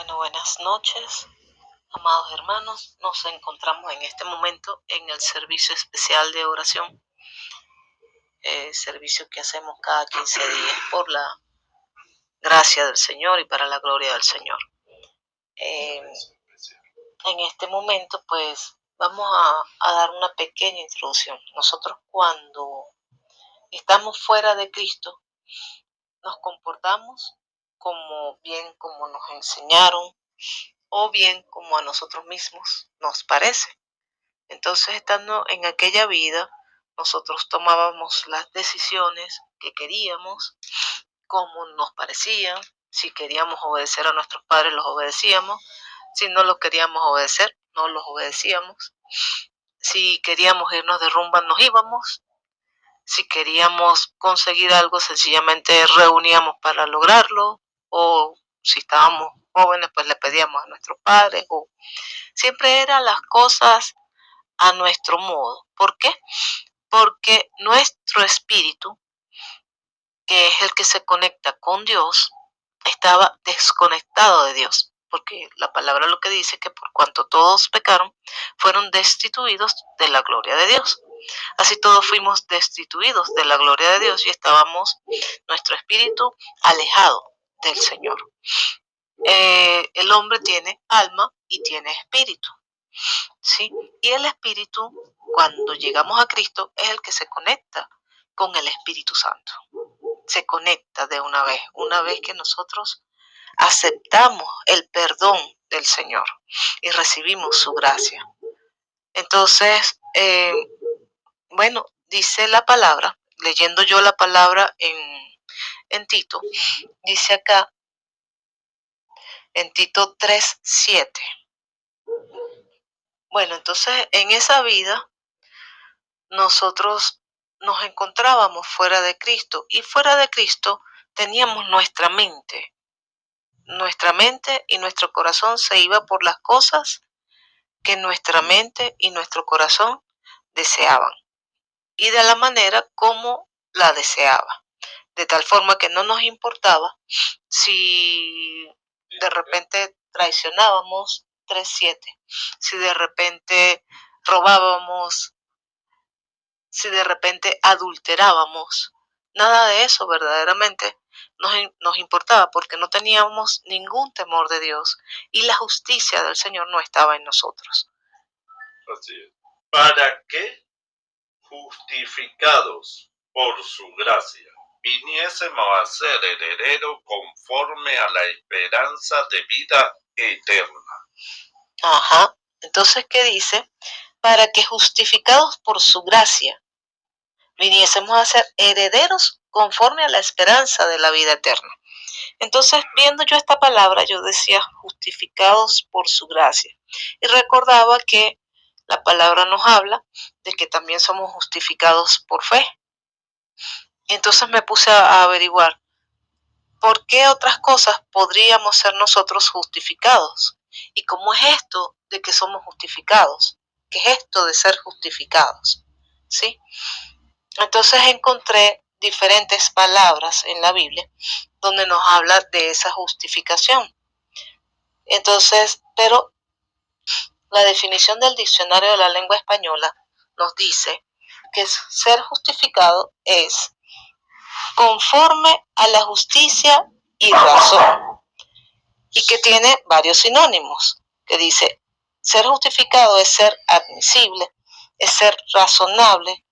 Bueno, buenas noches, amados hermanos. Nos encontramos en este momento en el servicio especial de oración, servicio que hacemos cada 15 días por la gracia del Señor y para la gloria del Señor. En este momento, pues, vamos a dar una pequeña introducción. Nosotros cuando estamos fuera de Cristo, nos comportamos como nos enseñaron, o bien como a nosotros mismos nos parece. Entonces, estando en aquella vida, nosotros tomábamos las decisiones que queríamos, como nos parecían. Si queríamos obedecer a nuestros padres, los obedecíamos. Si no los queríamos obedecer, no los obedecíamos. Si queríamos irnos de rumba, nos íbamos. Si queríamos conseguir algo, sencillamente reuníamos para lograrlo. O si estábamos jóvenes, pues le pedíamos a nuestros padres. O siempre eran las cosas a nuestro modo. ¿Por qué? Porque nuestro espíritu, que es el que se conecta con Dios, estaba desconectado de Dios. Porque la palabra lo que dice es que por cuanto todos pecaron, fueron destituidos de la gloria de Dios. Así todos fuimos destituidos de la gloria de Dios y estábamos nuestro espíritu alejado del Señor. El hombre tiene alma y tiene espíritu, ¿sí? Y el espíritu, cuando llegamos a Cristo, es el que se conecta con el Espíritu Santo. Se conecta de una vez que nosotros aceptamos el perdón del Señor y recibimos su gracia. Entonces, bueno, dice la palabra, leyendo yo la palabra en Tito, dice acá en Tito 3:7. Bueno, entonces en esa vida nosotros nos encontrábamos fuera de Cristo y fuera de Cristo teníamos nuestra mente. Nuestra mente y nuestro corazón se iba por las cosas que nuestra mente y nuestro corazón deseaban y de la manera como la deseaba. De tal forma que no nos importaba si de repente traicionábamos 3:7, si de repente robábamos, si de repente adulterábamos. Nada de eso verdaderamente nos importaba porque no teníamos ningún temor de Dios y la justicia del Señor no estaba en nosotros. Así es. ¿Para qué, justificados por su gracia, viniésemos a ser herederos conforme a la esperanza de vida eterna? Ajá. Entonces, ¿qué dice? Para que justificados por su gracia viniésemos a ser herederos conforme a la esperanza de la vida eterna. Entonces, viendo yo esta palabra, yo decía justificados por su gracia. Y recordaba que la palabra nos habla de que también somos justificados por fe. Entonces me puse a averiguar por qué otras cosas podríamos ser nosotros justificados. ¿Y cómo es esto de que somos justificados? ¿Qué es esto de ser justificados? ¿Sí? Entonces encontré diferentes palabras en la Biblia donde nos habla de esa justificación. Entonces, pero la definición del diccionario de la lengua española nos dice que ser justificado es conforme a la justicia y razón, y que tiene varios sinónimos, que dice, ser justificado es ser admisible, es ser razonable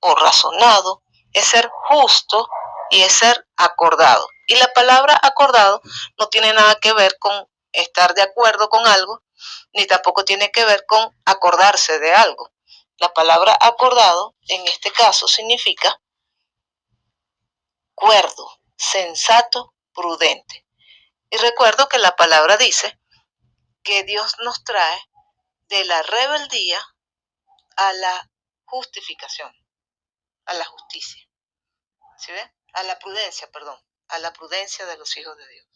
o razonado, es ser justo y es ser acordado. Y la palabra acordado no tiene nada que ver con estar de acuerdo con algo, ni tampoco tiene que ver con acordarse de algo. La palabra acordado, en este caso, significa cuerdo, sensato, prudente. Y recuerdo que la palabra dice que Dios nos trae de la rebeldía a la justificación, a la justicia. ¿Sí ven? A la prudencia de los hijos de Dios.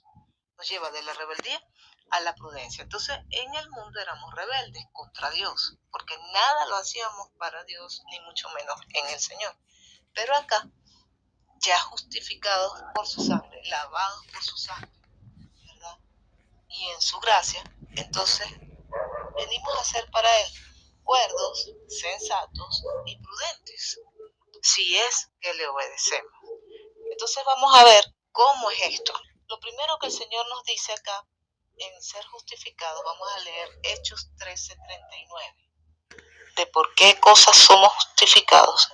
Nos lleva de la rebeldía a la prudencia. Entonces, en el mundo éramos rebeldes contra Dios, porque nada lo hacíamos para Dios, ni mucho menos en el Señor. Pero acá, ya justificados por su sangre, lavados por su sangre, ¿verdad? Y y en su gracia, entonces venimos a ser para Él cuerdos, sensatos y prudentes, si es que le obedecemos. Entonces vamos a ver cómo es esto. Lo primero que el Señor nos dice acá en ser justificados, vamos a leer Hechos 13:39, de por qué cosas somos justificados.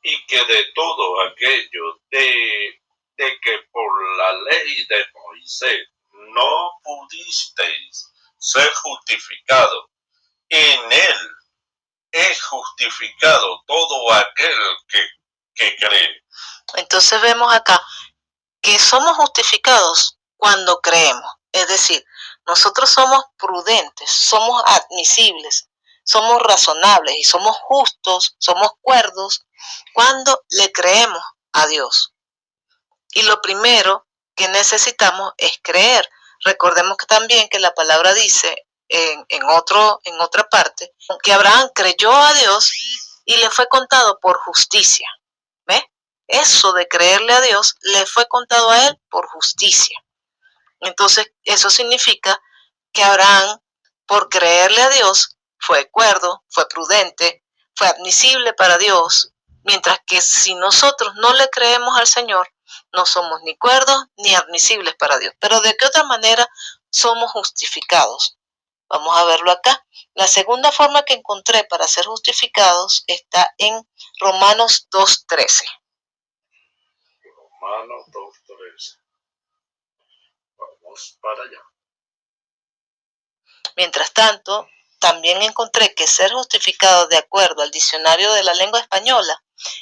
Y que de todo aquello de que por la ley de Moisés no pudisteis ser justificados, en él es justificado todo aquel que cree. Entonces vemos acá que somos justificados cuando creemos. Es decir, nosotros somos prudentes, somos admisibles, somos razonables y somos justos, somos cuerdos cuando le creemos a Dios. Y lo primero que necesitamos es creer. Recordemos que también que la palabra dice en otra parte que Abraham creyó a Dios y le fue contado por justicia. ¿Ves? Eso de creerle a Dios le fue contado a él por justicia. Entonces, eso significa que Abraham, por creerle a Dios, fue cuerdo, fue prudente, fue admisible para Dios, mientras que si nosotros no le creemos al Señor, no somos ni cuerdos ni admisibles para Dios. Pero ¿de qué otra manera somos justificados? Vamos a verlo acá. La segunda forma que encontré para ser justificados está en Romanos 2:13. Romanos 2:13. Vamos para allá. Mientras tanto, también encontré que ser justificado de acuerdo al diccionario de la lengua española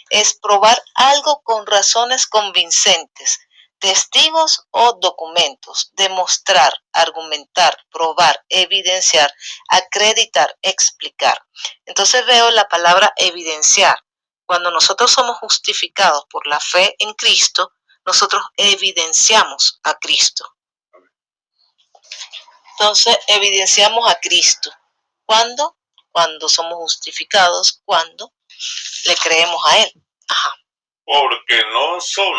es probar algo con razones convincentes, testigos o documentos, demostrar, argumentar, probar, evidenciar, acreditar, explicar. Entonces veo la palabra evidenciar. Cuando nosotros somos justificados por la fe en Cristo, nosotros evidenciamos a Cristo. Entonces evidenciamos a Cristo. ¿Cuándo? Cuando somos justificados, cuando le creemos a Él. Ajá. Porque no son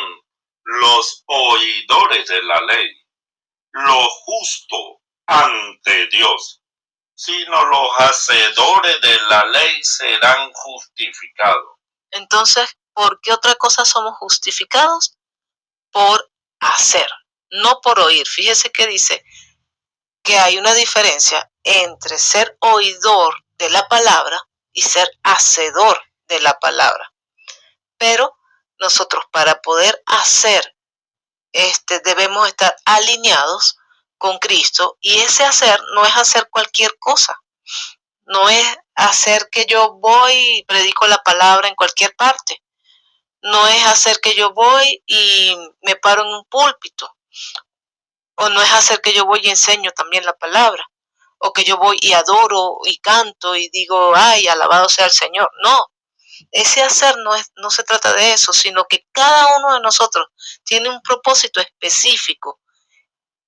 los oidores de la ley lo justo ante Dios, sino los hacedores de la ley serán justificados. Entonces, ¿por qué otra cosa somos justificados? Por hacer, no por oír. Fíjese que dice que hay una diferencia entre ser oidor de la palabra y ser hacedor de la palabra. Pero nosotros para poder hacer, debemos estar alineados con Cristo, y ese hacer no es hacer cualquier cosa. No es hacer que yo voy y predico la palabra en cualquier parte. No es hacer que yo voy y me paro en un púlpito. O no es hacer que yo voy y enseño también la palabra. O que yo voy y adoro y canto y digo, ay, alabado sea el Señor. No, ese hacer no se trata de eso, sino que cada uno de nosotros tiene un propósito específico.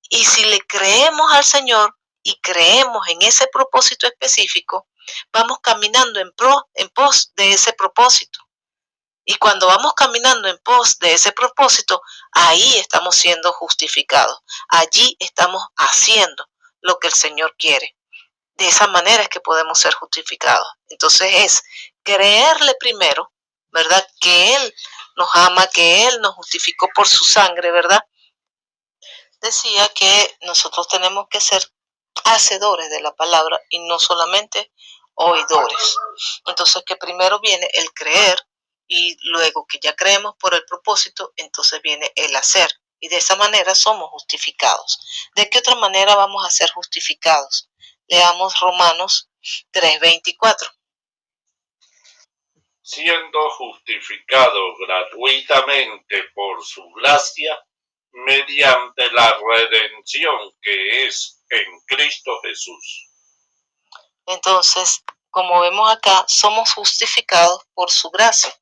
Y si le creemos al Señor y creemos en ese propósito específico, vamos caminando en pos de ese propósito. Y cuando vamos caminando en pos de ese propósito, ahí estamos siendo justificados. Allí estamos haciendo lo que el Señor quiere. De esa manera es que podemos ser justificados. Entonces es creerle primero, ¿verdad? Que Él nos ama, que Él nos justificó por su sangre, ¿verdad? Decía que nosotros tenemos que ser hacedores de la palabra y no solamente oidores. Entonces que primero viene el creer, y luego que ya creemos por el propósito, entonces viene el hacer. Y de esa manera somos justificados. ¿De qué otra manera vamos a ser justificados? Leamos Romanos 3:24. Siendo justificados gratuitamente por su gracia, mediante la redención que es en Cristo Jesús. Entonces, como vemos acá, somos justificados por su gracia.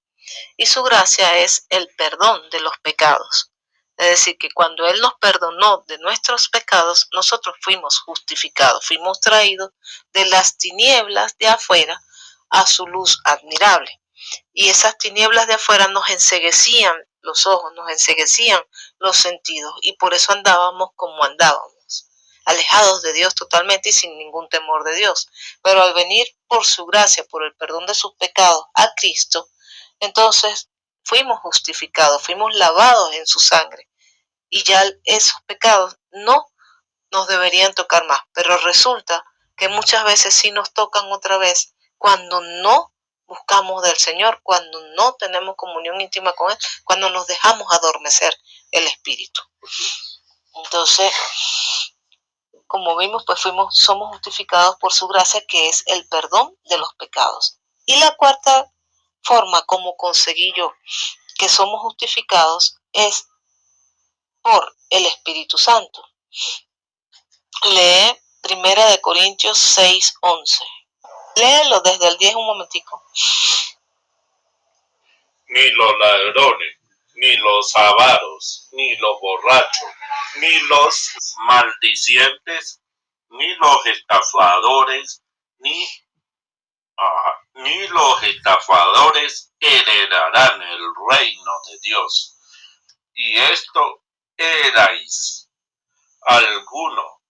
Y su gracia es el perdón de los pecados. Es decir, que cuando Él nos perdonó de nuestros pecados, nosotros fuimos justificados, fuimos traídos de las tinieblas de afuera a su luz admirable. Y esas tinieblas de afuera nos enceguecían los ojos, nos enceguecían los sentidos y por eso andábamos como andábamos, alejados de Dios totalmente y sin ningún temor de Dios. Pero al venir por su gracia, por el perdón de sus pecados a Cristo, entonces fuimos justificados, fuimos lavados en su sangre y ya esos pecados no nos deberían tocar más, pero resulta que muchas veces sí nos tocan otra vez cuando no buscamos del Señor, cuando no tenemos comunión íntima con Él, cuando nos dejamos adormecer el espíritu. Entonces, como vimos, pues somos justificados por su gracia, que es el perdón de los pecados. Y la cuarta forma como conseguí yo que somos justificados es por el Espíritu Santo. Lee 1 Corintios 6:11. Léelo desde el 10 un momentico. Ni los ladrones, ni los avaros, ni los borrachos, ni los maldicientes, ni los estafadores, ni los estafadores heredarán el reino de Dios. Y esto erais alguno,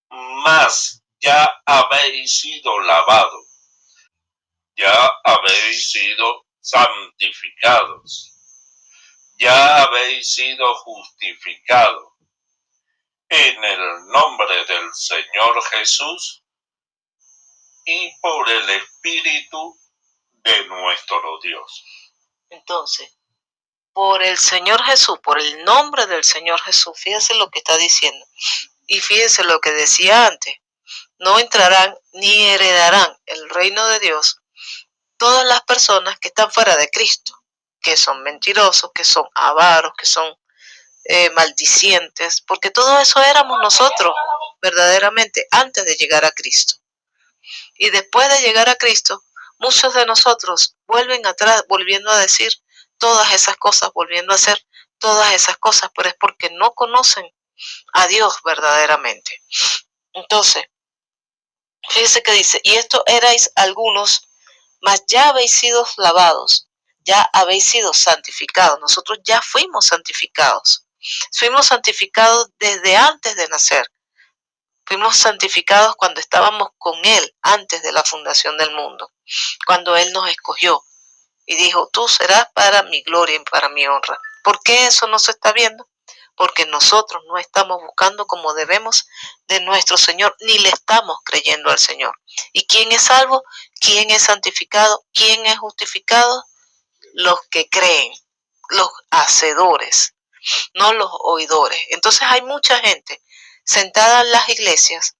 mas ya habéis sido lavado, ya habéis sido santificados, ya habéis sido justificados en el nombre del Señor Jesús y por el Espíritu de nuestro Dios. Entonces, por el Señor Jesús, por el nombre del Señor Jesús, fíjense lo que está diciendo. Y fíjense lo que decía antes, no entrarán ni heredarán el reino de Dios todas las personas que están fuera de Cristo, que son mentirosos, que son avaros, que son maldicientes, porque todo eso éramos nosotros verdaderamente antes de llegar a Cristo. Y después de llegar a Cristo, muchos de nosotros vuelven atrás, volviendo a decir todas esas cosas, volviendo a hacer todas esas cosas, pero es porque no conocen a Dios verdaderamente. Entonces, fíjense que dice, y esto erais algunos, mas ya habéis sido lavados, ya habéis sido santificados. Nosotros ya fuimos santificados. Fuimos santificados desde antes de nacer. Fuimos santificados cuando estábamos con Él antes de la fundación del mundo, cuando Él nos escogió y dijo, tú serás para mi gloria y para mi honra. ¿Por qué eso no se está viendo? Porque nosotros no estamos buscando como debemos de nuestro Señor, ni le estamos creyendo al Señor. ¿Y quién es salvo? ¿Quién es santificado? ¿Quién es justificado? Los que creen, los hacedores, no los oidores. Entonces hay mucha gente sentada en las iglesias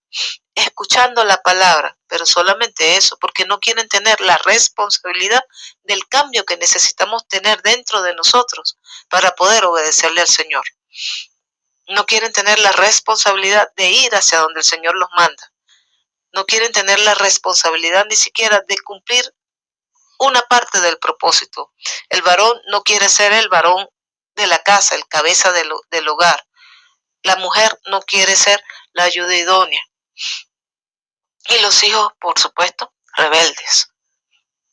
escuchando la palabra, pero solamente eso, porque no quieren tener la responsabilidad del cambio que necesitamos tener dentro de nosotros para poder obedecerle al Señor. No quieren tener la responsabilidad de ir hacia donde el Señor los manda. No quieren tener la responsabilidad ni siquiera de cumplir una parte del propósito. El varón no quiere ser el varón de la casa, el cabeza del hogar. La mujer no quiere ser la ayuda idónea. Y los hijos, por supuesto, rebeldes.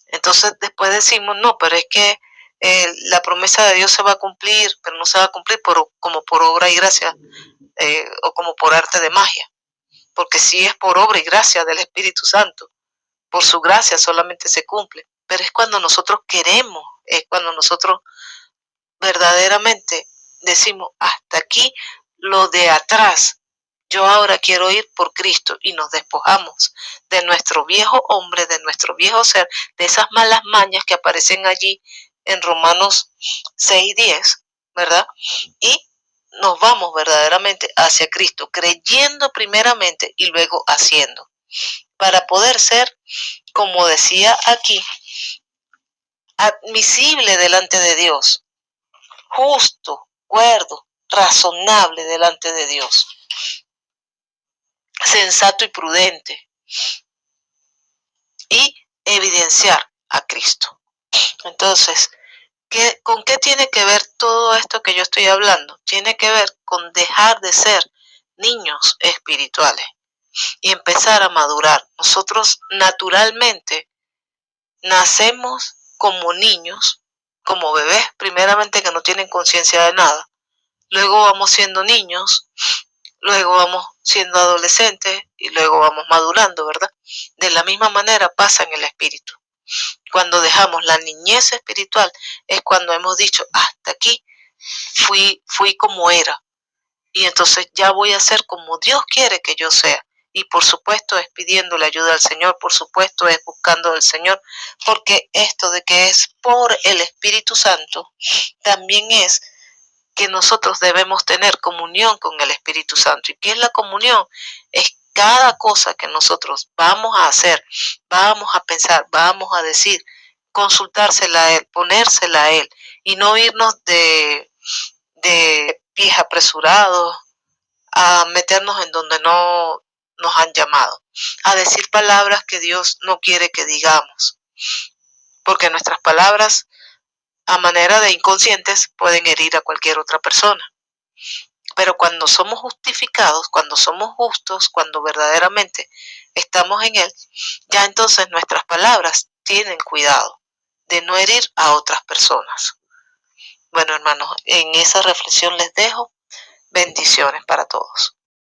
Entonces después decimos, no, pero es que la promesa de Dios se va a cumplir, pero no se va a cumplir como por obra y gracia o como por arte de magia. Porque si es por obra y gracia del Espíritu Santo, por su gracia solamente se cumple. Pero es cuando nosotros queremos, es cuando nosotros verdaderamente decimos, hasta aquí lo de atrás, yo ahora quiero ir por Cristo y nos despojamos de nuestro viejo hombre, de nuestro viejo ser, de esas malas mañas que aparecen allí en Romanos 6:10, ¿verdad? Y nos vamos verdaderamente hacia Cristo, creyendo primeramente y luego haciendo, para poder ser, como decía aquí, admisible delante de Dios, justo, cuerdo, razonable delante de Dios, sensato y prudente, y evidenciar a Cristo. Entonces, ¿con qué tiene que ver todo esto que yo estoy hablando? Tiene que ver con dejar de ser niños espirituales y empezar a madurar. Nosotros naturalmente nacemos como niños, como bebés, primeramente que no tienen conciencia de nada. Luego vamos siendo niños, luego vamos siendo adolescentes y luego vamos madurando, ¿verdad? De la misma manera pasa en el espíritu. Cuando dejamos la niñez espiritual es cuando hemos dicho, hasta aquí fui como era. Y entonces ya voy a ser como Dios quiere que yo sea. Y por supuesto es pidiendo la ayuda al Señor, por supuesto es buscando al Señor, porque esto de que es por el Espíritu Santo, también es que nosotros debemos tener comunión con el Espíritu Santo. ¿Y qué es la comunión? Es cada cosa que nosotros vamos a hacer, vamos a pensar, vamos a decir, consultársela a Él, ponérsela a Él, y no irnos de pies apresurados a meternos en donde no nos han llamado, a decir palabras que Dios no quiere que digamos, porque nuestras palabras a manera de inconscientes pueden herir a cualquier otra persona. Pero cuando somos justificados, cuando somos justos, cuando verdaderamente estamos en Él, ya entonces nuestras palabras tienen cuidado de no herir a otras personas. Bueno, hermanos, en esa reflexión les dejo bendiciones para todos.